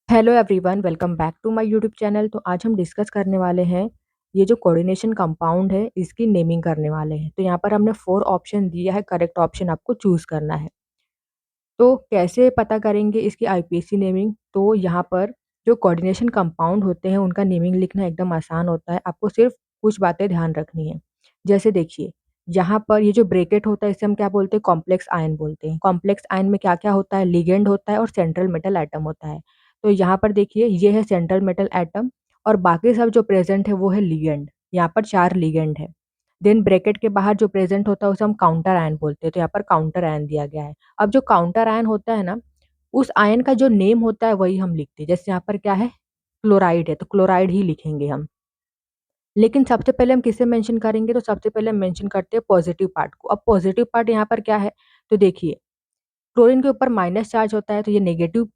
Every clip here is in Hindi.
Hello everyone, welcome back to my YouTube channel. तो आज हम डिस्कस करने वाले हैं ये जो कोऑर्डिनेशन कंपाउंड है इसकी नेमिंग करने वाले हैं। तो यहाँ पर हमने 4 ऑप्शन दिया है, करेक्ट ऑप्शन आपको चूज करना है। तो कैसे पता करेंगे इसकी आईपीसी नेमिंग? तो यहाँ पर जो कोऑर्डिनेशन कंपाउंड होते हैं उनका नेमिंग लिखना एकदम आसान होता है। आपको सिर्फ कुछ बातें ध्यान रखनी है। जैसे देखिए, यहाँ पर ये जो ब्रैकेट होता है इसे हम क्या बोलते हैं? कॉम्प्लेक्स आयन बोलते हैं। कॉम्प्लेक्स आयन में क्या क्या होता है? लिगेंड होता है और सेंट्रल मेटल एटम होता है। तो यहाँ पर देखिए, ये है सेंट्रल मेटल एटम और बाकी सब जो प्रेजेंट है वो है लिगेंड। यहाँ पर 4 लिगेंड है। देन ब्रैकेट के बाहर जो प्रेजेंट होता है उसे हम काउंटर आयन बोलते हैं। तो यहाँ पर काउंटर आयन दिया गया है। अब जो काउंटर आयन होता है ना, उस आयन का जो नेम होता है वही हम लिखते हैं। जैसे यहाँ पर क्या है? क्लोराइड है, तो क्लोराइड ही लिखेंगे हम। लेकिन सबसे पहले हम किसे मेंशन करेंगे? तो सबसे पहले हम मेंशन करते हैं पॉजिटिव पार्ट को। अब पॉजिटिव पार्ट यहाँ पर क्या है? तो देखिए, क्लोरीन के ऊपर माइनस चार्ज होता है, तो ये नेगेटिव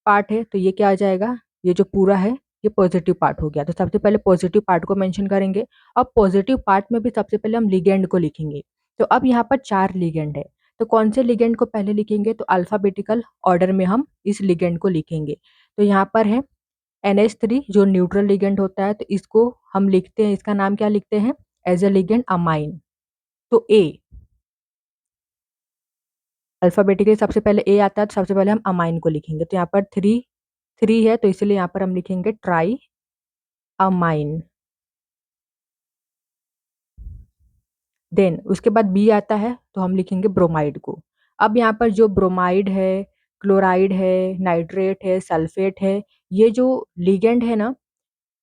पार्ट है। तो ये क्या आ जाएगा? ये जो पूरा है ये पॉजिटिव पार्ट हो गया। तो सबसे पहले पॉजिटिव पार्ट को मेंशन करेंगे। अब पॉजिटिव पार्ट में भी सबसे पहले हम लिगेंड को लिखेंगे। तो अब यहाँ पर 4 लिगेंड है। तो कौन से लिगेंड को पहले लिखेंगे? तो अल्फाबेटिकल ऑर्डर में हम इस लिगेंड को लिखेंगे। तो यहाँ पर है NH3 जो न्यूट्रल लिगेंड होता है, तो इसको हम लिखते हैं, इसका नाम क्या लिखते हैं? As a ligand amine. तो ए, अल्फाबेटिकली सबसे पहले ए आता है, तो सबसे पहले हम अमाइन को लिखेंगे। तो यहाँ पर थ्री थ्री है, तो इसलिए यहाँ पर हम लिखेंगे ट्राई अमाइन। देन उसके बाद बी आता है, तो हम लिखेंगे ब्रोमाइड को। अब यहाँ पर जो ब्रोमाइड है, क्लोराइड है, नाइट्रेट है, सल्फेट है, ये जो लिगेंड है ना,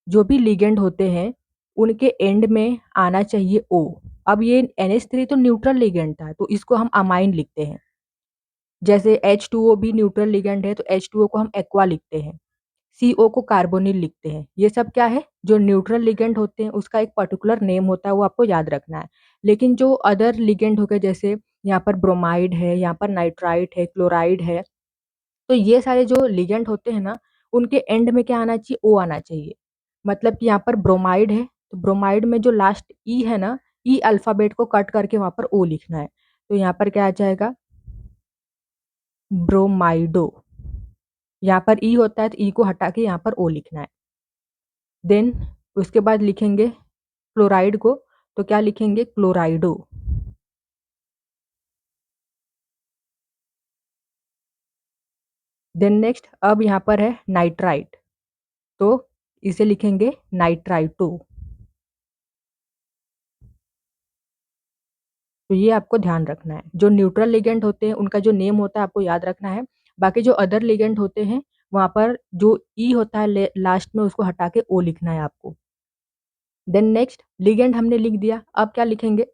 जो भी लिगेंड होते हैं उनके एंड में आना चाहिए ओ। अब ये NH3 तो न्यूट्रल लिगेंड था, तो इसको हम अमाइन लिखते हैं। जैसे H2O भी न्यूट्रल लिगेंड है, तो H2O को हम एक्वा लिखते हैं। CO को कार्बोनिल लिखते हैं। ये सब क्या है? जो न्यूट्रल लिगेंड होते हैं उसका एक पर्टिकुलर नेम होता है, वो आपको याद रखना है। लेकिन जो अदर लिगेंड हो गए, जैसे यहाँ पर ब्रोमाइड है, यहाँ पर नाइट्राइट है, क्लोराइड है, तो ये सारे जो लिगेंड होते हैं ना, उनके एंड में क्या आना चाहिए? ओ आना चाहिए। मतलब कि यहाँ पर ब्रोमाइड है, तो ब्रोमाइड में जो लास्ट ई है ना, ई अल्फाबेट को कट करके वहां पर ओ लिखना है। तो यहाँ पर क्या आ जाएगा? ब्रोमाइडो। यहाँ पर ई होता है, तो ई को हटा के यहाँ पर ओ लिखना है। देन उसके बाद लिखेंगे क्लोराइड को, तो क्या लिखेंगे? क्लोराइडो। देन नेक्स्ट, अब यहाँ पर है नाइट्राइट, तो इसे लिखेंगे नाइट्राइटो। तो ये आपको ध्यान रखना है। जो न्यूट्रल लिगेंड होते हैं उनका जो नेम होता है आपको याद रखना है। बाकी जो अदर लिगेंड होते हैं वहां पर जो ई होता है लास्ट में, उसको हटा के ओ लिखना है आपको। देन नेक्स्ट, लिगेंड हमने लिख दिया, अब क्या लिखेंगे?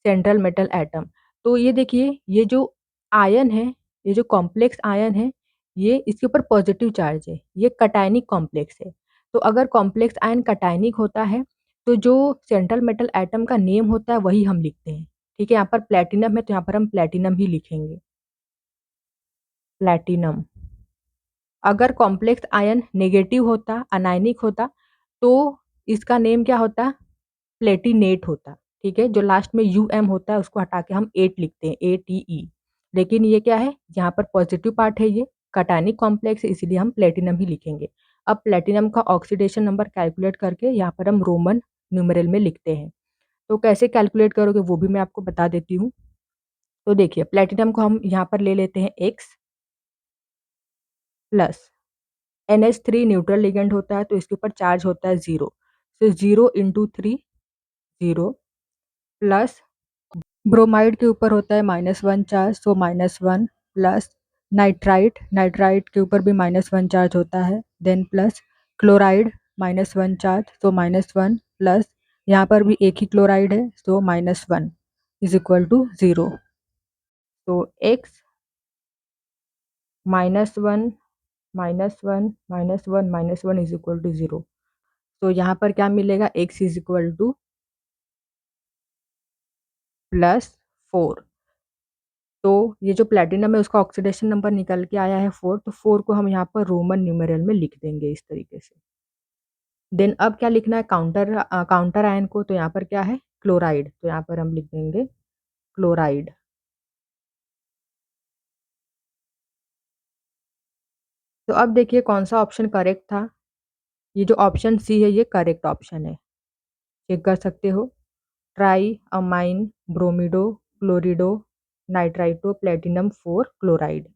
Central metal atom. तो ये देखिए, ये जो आयन है, ये जो कॉम्प्लेक्स आयन है, ये इसके ऊपर पॉजिटिव चार्ज है, ये कटायनिक कॉम्प्लेक्स है। तो अगर कॉम्प्लेक्स आयन कटायनिक होता है, तो जो सेंट्रल मेटल एटम का नेम होता है वही हम लिखते हैं। ठीक है, यहाँ पर प्लेटिनम है, तो यहाँ पर हम प्लेटिनम ही लिखेंगे, प्लेटिनम। अगर कॉम्प्लेक्स आयन नेगेटिव होता, अनायनिक होता, तो इसका नेम क्या होता? प्लेटिनेट होता। ठीक है, जो लास्ट में UM होता है उसको हटा के हम एट लिखते हैं, ATE। लेकिन ये क्या है? यहाँ पर पॉजिटिव पार्ट है, ये कटायनिक कॉम्प्लेक्स है, इसलिए हम प्लेटिनम ही लिखेंगे। अब प्लेटिनम का ऑक्सीडेशन नंबर कैलकुलेट करके यहाँ पर हम रोमन न्यूमेरल में लिखते हैं। तो कैसे कैलकुलेट करोगे वो भी मैं आपको बता देती हूँ। तो देखिए, प्लेटिनम को हम यहाँ पर ले लेते हैं X plus NH3 neutral ligand होता है, तो इसके ऊपर चार्ज होता है 0। तो 0 × 3 0 प्लस ब्रोमाइड के ऊपर होता है -1 चार्ज, तो -1 प्लस नाइट्राइट, नाइट्राइट के ऊपर भी -1 चार्ज होता है। देन प्लस क्लोराइड, -1 चार्ज, तो -1 प्लस यहाँ पर भी एक ही क्लोराइड है, तो -1 इज इक्वल टू 0। तो x -1 -1 -1 -1 इज इक्वल टू 0। तो यहाँ पर क्या मिलेगा? x is equal to +4। तो ये जो प्लेटिनम है उसका ऑक्सीडेशन नंबर निकल के आया है 4, तो 4 को हम यहाँ पर रोमन न्यूमेरल में लिख देंगे इस तरीके से। देन अब क्या लिखना है? काउंटर आयन को। तो यहाँ पर क्या है? क्लोराइड, तो यहाँ पर हम लिख देंगे क्लोराइड। तो अब देखिए कौन-सा ऑप्शन करेक्ट था। ये जो ऑप्शन सी है ये करेक्ट ऑप्शन है। चेक कर सकते हो। Triammine bromido chlorido nitrito platinum 4 chloride.